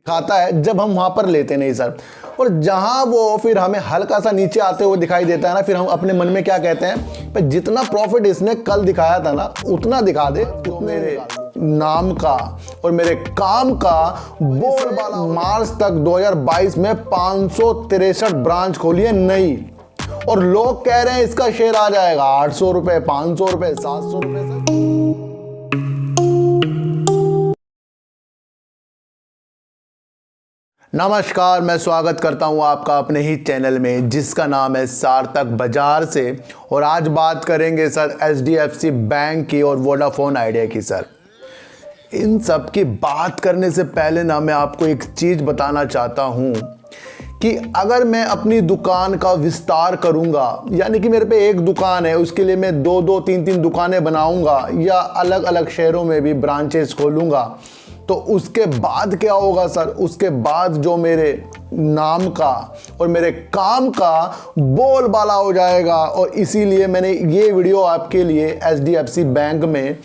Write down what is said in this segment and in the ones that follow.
खाता है जब हम वहां पर लेते नहीं सर। और जहां वो फिर हमें हल्का सा नीचे आते हुए दिखाई देता है ना, फिर हम अपने मन में क्या कहते हैं, पर जितना प्रॉफिट इसने कल दिखाया था ना उतना दिखा दे, तो मेरे नाम का और मेरे काम का बोलबाला। मार्च तक 2022 में 563 ब्रांच खोली है नई, और लोग कह रहे हैं इसका शेयर आ जाएगा 800 रुपए, 500 रुपए, 700 रुपए सर। नमस्कार, मैं स्वागत करता हूं आपका अपने ही चैनल में जिसका नाम है सार्थक बाजार से। और आज बात करेंगे सर एचडीएफसी बैंक की और वोडाफोन आइडिया की सर। इन सब की बात करने से पहले ना मैं आपको एक चीज़ बताना चाहता हूं कि अगर मैं अपनी दुकान का विस्तार करूंगा, यानी कि मेरे पे एक दुकान है उसके लिए मैं दो दो तीन तीन दुकानें बनाऊंगा या अलग अलग शहरों में भी ब्रांचेस खोलूंगा, तो उसके बाद क्या होगा सर, उसके बाद जो मेरे नाम का और मेरे काम का बोलबाला हो जाएगा। और इसीलिए मैंने ये वीडियो आपके लिए एचडीएफसी बैंक में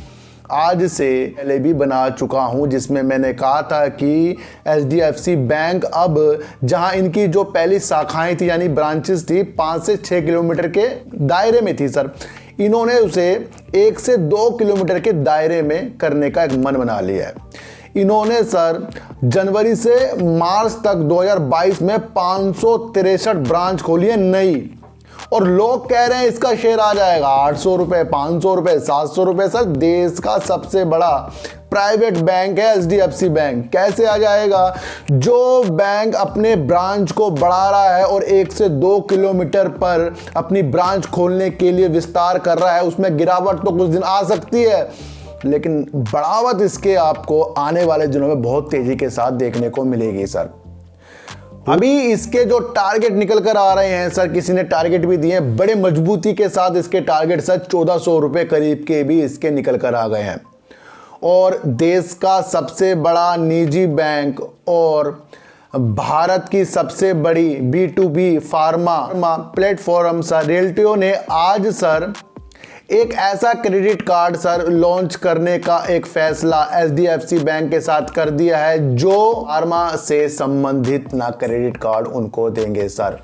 आज से पहले भी बना चुका हूं, जिसमें मैंने कहा था कि एचडीएफसी बैंक अब जहां इनकी जो पहली शाखाएं थी यानी ब्रांचेस थी 5 से 6 किलोमीटर के दायरे में थी सर, इन्होंने उसे 1 से 2 किलोमीटर के दायरे में करने का एक मन बना लिया है। इन्होंने सर जनवरी से मार्च तक 2022 में 563 ब्रांच खोली है नई, और लोग कह रहे हैं इसका शेयर आ जाएगा 800 रुपए, 500 रुपए, 700 रुपए। सर देश का सबसे बड़ा प्राइवेट बैंक है एचडीएफसी बैंक, कैसे आ जाएगा? जो बैंक अपने ब्रांच को बढ़ा रहा है और 1 से 2 किलोमीटर पर अपनी ब्रांच खोलने के लिए विस्तार कर रहा है, उसमें गिरावट तो कुछ दिन आ सकती है, लेकिन बढ़ावट इसके आपको आने वाले दिनों में बहुत तेजी के साथ देखने को मिलेगी सर। अभी इसके जो टारगेट निकल कर आ रहे हैं सर, किसी ने टारगेट भी दिए हैं बड़े मजबूती के साथ, इसके टारगेट सर 1400 रुपए करीब के भी इसके निकल कर आ गए हैं। और देश का सबसे बड़ा निजी बैंक और भारत की सबसे बड़ी B2B फार्मा प्लेटफॉर्म सर रियल्टियो ने आज सर एक ऐसा क्रेडिट कार्ड सर लॉन्च करने का एक फैसला एचडीएफसी बैंक के साथ कर दिया है, जो फार्मा से संबंधित ना क्रेडिट कार्ड उनको देंगे सर।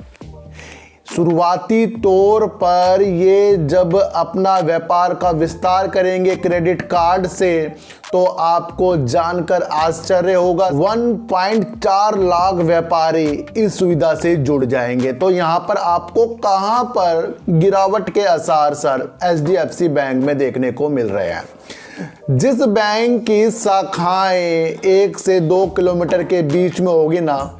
शुरुआती तौर पर ये जब अपना व्यापार का विस्तार करेंगे क्रेडिट कार्ड से, तो आपको जानकर आश्चर्य होगा 1.4 लाख व्यापारी इस सुविधा से जुड़ जाएंगे। तो यहां पर आपको कहां पर गिरावट के आसार सर एचडीएफसी बैंक में देखने को मिल रहे हैं। जिस बैंक की शाखाएं 1 से 2 किलोमीटर के बीच में होगी ना,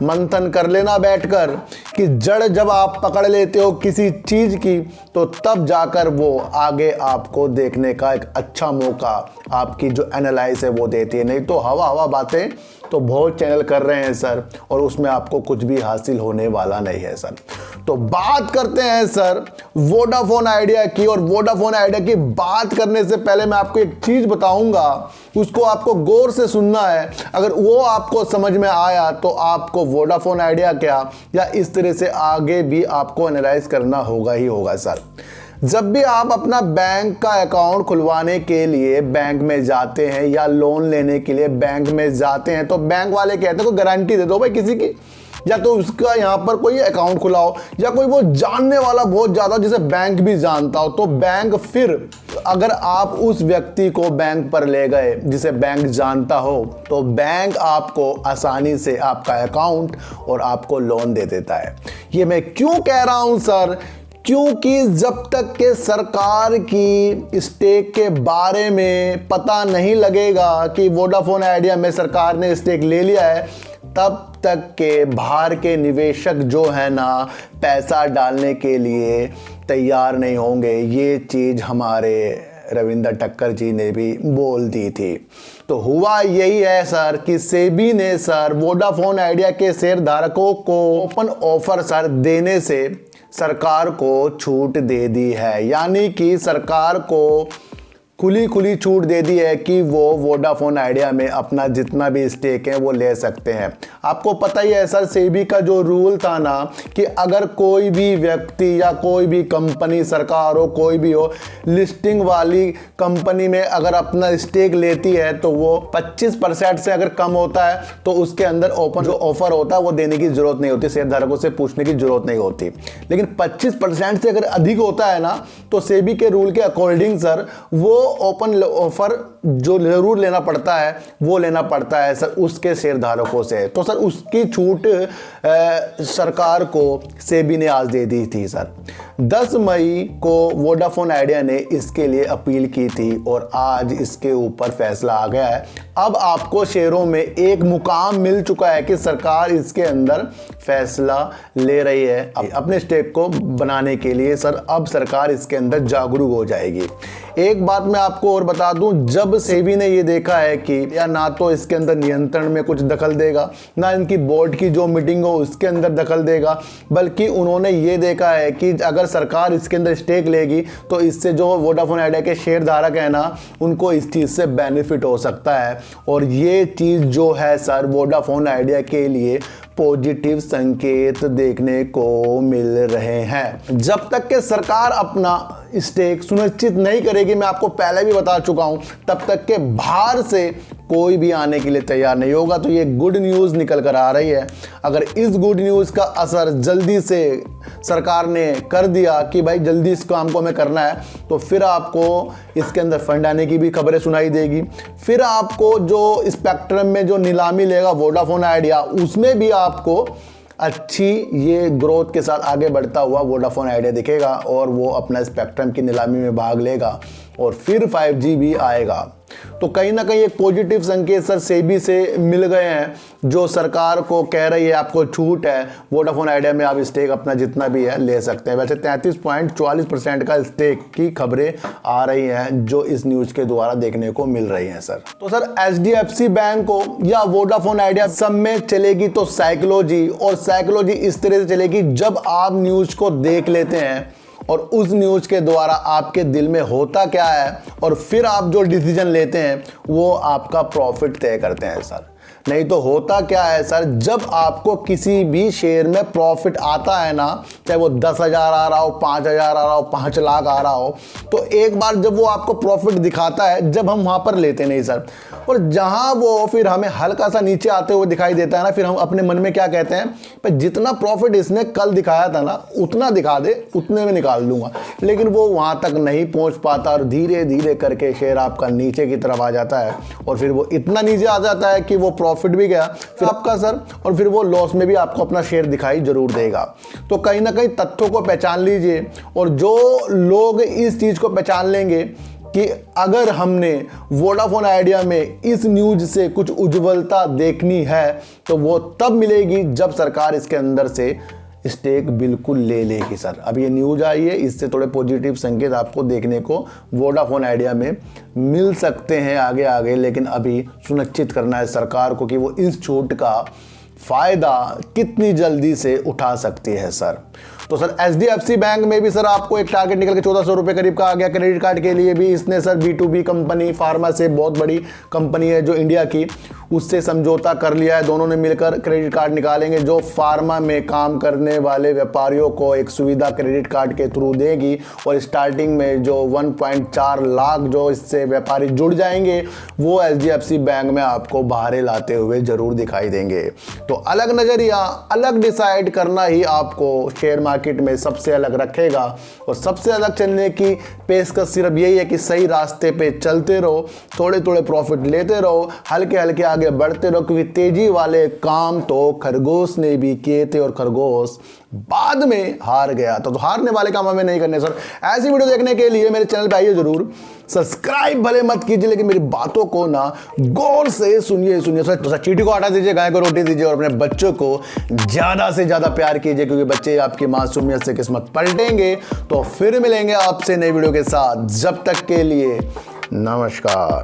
मंथन कर लेना बैठकर कि जड़ जब आप पकड़ लेते हो किसी चीज की, तो तब जाकर वो आगे आपको देखने का एक अच्छा मौका आपकी जो एनालाइज है वो देती है। नहीं तो हवा हवा बातें तो बहुत चैनल कर रहे हैं सर, और उसमें आपको कुछ भी हासिल होने वाला नहीं है सर। तो बात करते हैं सर वोडाफोन आइडिया की, और वोडाफोन आइडिया की बात करने से पहले मैं आपको एक चीज बताऊंगा, उसको आपको गौर से सुनना है। अगर वो आपको समझ में आया तो आपको वोडाफोन आइडिया क्या या इस तरह से आगे भी आपको एनालाइज करना होगा ही होगा सर। जब भी आप अपना बैंक का अकाउंट खुलवाने के लिए बैंक में जाते हैं या लोन लेने के लिए बैंक में जाते हैं, तो बैंक वाले कहते हैं कोई गारंटी दे दो भाई किसी की, या तो उसका यहाँ पर कोई अकाउंट खुलाओ, या कोई वो जानने वाला बहुत ज़्यादा जिसे बैंक भी जानता हो, तो बैंक फिर अगर आप उस व्यक्ति को बैंक पर ले गए जिसे बैंक जानता हो, तो बैंक आपको आसानी से आपका अकाउंट और आपको लोन दे देता है। ये मैं क्यों कह रहा हूँ सर? क्योंकि जब तक के सरकार की स्टेक के बारे में पता नहीं लगेगा कि वोडाफोन आइडिया में सरकार ने स्टेक ले लिया है, तब तक के बाहर के निवेशक जो है ना पैसा डालने के लिए तैयार नहीं होंगे। ये चीज़ हमारे रविंद्र ठक्कर जी ने भी बोल दी थी। तो हुआ यही है सर कि सेबी ने सर वोडाफोन आइडिया के शेयर धारकों को ओपन ऑफर सर देने से सरकार को छूट दे दी है, यानी कि सरकार को खुली खुली छूट दे दी है कि वो वोडाफोन आइडिया में अपना जितना भी स्टेक है वो ले सकते हैं। आपको पता ही है सर, सेबी का जो रूल था ना कि अगर कोई भी व्यक्ति या कोई भी कंपनी, सरकार हो कोई भी हो, लिस्टिंग वाली कंपनी में अगर अपना स्टेक लेती है तो वो 25% से अगर कम होता है तो उसके अंदर ओपन जो ऑफर होता है वो देने की जरूरत नहीं होती, शेयर धारकों से पूछने की जरूरत नहीं होती। लेकिन 25% से अगर अधिक होता है ना तो सेबी के रूल के अकॉर्डिंग सर वो ओपन ऑफर जो जरूर लेना पड़ता है वो लेना पड़ता है सर उसके शेयर धारकों से। तो सर उसकी छूट सरकार को सेबी ने आज दे दी थी सर। 10 मई को वोडाफोन आइडिया ने इसके लिए अपील की थी और आज इसके ऊपर फैसला आ गया है। अब आपको शेयरों में एक मुकाम मिल चुका है कि सरकार इसके अंदर फैसला ले रही है अपने स्टेक को बनाने के लिए। सर अब सरकार इसके अंदर जागरूक हो जाएगी। एक बात मैं आपको और बता दूं, जब सेबी ने ये देखा है कि या ना तो इसके अंदर नियंत्रण में कुछ दखल देगा, ना इनकी बोर्ड की जो मीटिंग हो उसके अंदर दखल देगा, बल्कि उन्होंने ये देखा है कि अगर सरकार इसके अंदर स्टेक लेगी तो इससे जो वोडाफोन आइडिया के शेयर धारक है ना उनको इस चीज़ से बेनिफिट हो सकता है। और ये चीज़ जो है सर वोडाफोन आइडिया के लिए पॉजिटिव संकेत देखने को मिल रहे हैं। जब तक कि सरकार अपना स्टेक सुनिश्चित नहीं करेगी, मैं आपको पहले भी बता चुका हूं, तब तक के बाहर से कोई भी आने के लिए तैयार नहीं होगा। तो ये गुड न्यूज़ निकल कर आ रही है। अगर इस गुड न्यूज़ का असर जल्दी से सरकार ने कर दिया कि भाई जल्दी इस काम को हमें करना है, तो फिर आपको इसके अंदर फंड आने की भी खबरें सुनाई देगी। फिर आपको जो स्पेक्ट्रम में जो नीलामी लेगा वोडाफोन आइडिया, उसमें भी आपको अच्छी ये ग्रोथ के साथ आगे बढ़ता हुआ वोडाफोन आइडिया दिखेगा और वो अपना स्पेक्ट्रम की नीलामी में भाग लेगा और फिर 5G भी आएगा। तो कहीं ना कहीं एक पॉजिटिव संकेत सर सेबी से मिल गए हैं जो सरकार को कह रही है आपको छूट है, वोडाफोन आइडिया में आप स्टेक अपना जितना भी है ले सकते हैं। वैसे 33.44% का स्टेक की खबरें आ रही हैं जो इस न्यूज़ के द्वारा देखने को मिल रही हैं सर। तो सर HDFC बैंक को या वोडाफोन आइडिया सब में चलेगी तो साइकोलॉजी, और साइकोलॉजी इस तरह से चलेगी जब आप न्यूज़ को देख लेते हैं और उस न्यूज़ के द्वारा आपके दिल में होता क्या है और फिर आप जो डिसीजन लेते हैं वो आपका प्रॉफिट तय करते हैं सर। नहीं तो होता क्या है सर, जब आपको किसी भी शेयर में प्रॉफिट आता है ना, चाहे वो 10,000 आ रहा हो, 5,000 आ रहा हो, 5 लाख आ रहा हो, तो एक बार जब वो आपको प्रॉफिट दिखाता है, जब हम वहाँ पर लेते नहीं सर, और जहाँ वो फिर हमें हल्का सा नीचे आते हुए दिखाई देता है ना, फिर हम अपने मन में क्या कहते हैं, पर जितना प्रॉफिट इसने कल दिखाया था ना उतना दिखा दे, उतने में निकाल लूँगा। लेकिन वो वहाँ तक नहीं पहुँच पाता और धीरे धीरे करके शेयर आपका नीचे की तरफ आ जाता है और फिर वो इतना नीचे आ जाता है कि वो प्रॉफिट भी गया फिर आपका सर, और फिर वो लॉस में भी आपको अपना शेयर दिखाई जरूर देगा। तो कहीं ना कहीं तथ्यों को पहचान लीजिए, और जो लोग इस चीज़ को पहचान लेंगे कि अगर हमने वोडाफोन आइडिया में इस न्यूज़ से कुछ उज्ज्वलता देखनी है तो वो तब मिलेगी जब सरकार इसके अंदर से स्टेक बिल्कुल ले लेगी सर। अब ये न्यूज़ आई है, इससे थोड़े पॉजिटिव संकेत आपको देखने को वोडाफोन आइडिया में मिल सकते हैं आगे आगे, लेकिन अभी सुनिश्चित करना है सरकार को कि वो इस छूट का फ़ायदा कितनी जल्दी से उठा सकती है सर। तो सर HDFC बैंक में भी सर आपको एक टारगेट निकल के 1400 रुपये करीब का आ गया। क्रेडिट कार्ड के लिए भी इसने सर B2B कंपनी फार्मा से, बहुत बड़ी कंपनी है जो इंडिया की, उससे समझौता कर लिया है। दोनों ने मिलकर क्रेडिट कार्ड निकालेंगे जो फार्मा में काम करने वाले व्यापारियों को एक सुविधा क्रेडिट कार्ड के थ्रू देगी, और स्टार्टिंग में जो 1.4 लाख जो इससे व्यापारी जुड़ जाएंगे वो HDFC बैंक में आपको बाहर लाते हुए जरूर दिखाई देंगे। तो अलग नज़रिया, अलग डिसाइड करना ही आपको शेयर मार्केट में सबसे अलग रखेगा, और सबसे अलग चलने की पेशकश सिर्फ यही है कि सही रास्ते पे चलते रहो, थोड़े थोड़े प्रॉफिट लेते रहो, हल्के हल्के आगे बढ़ते रहो, क्योंकि तेजी वाले काम तो खरगोश ने भी किए थे और खरगोश बाद में हार गया। तो हारने वाले काम हमें नहीं करने सर। ऐसी वीडियो देखने के लिए मेरे चैनल पे आइए जरूर, सब्सक्राइब भले मत कीजिए लेकिन मेरी बातों को ना गौर से सुनिए सर। तो सर चींटी को हटा दीजिए, गाय को रोटी दीजिए और अपने बच्चों को ज़्यादा से ज़्यादा प्यार कीजिए, क्योंकि बच्चे आपकी मासूमियत से किस्मत पलटेंगे। तो फिर मिलेंगे आपसे नई वीडियो के साथ, जब तक के लिए नमस्कार।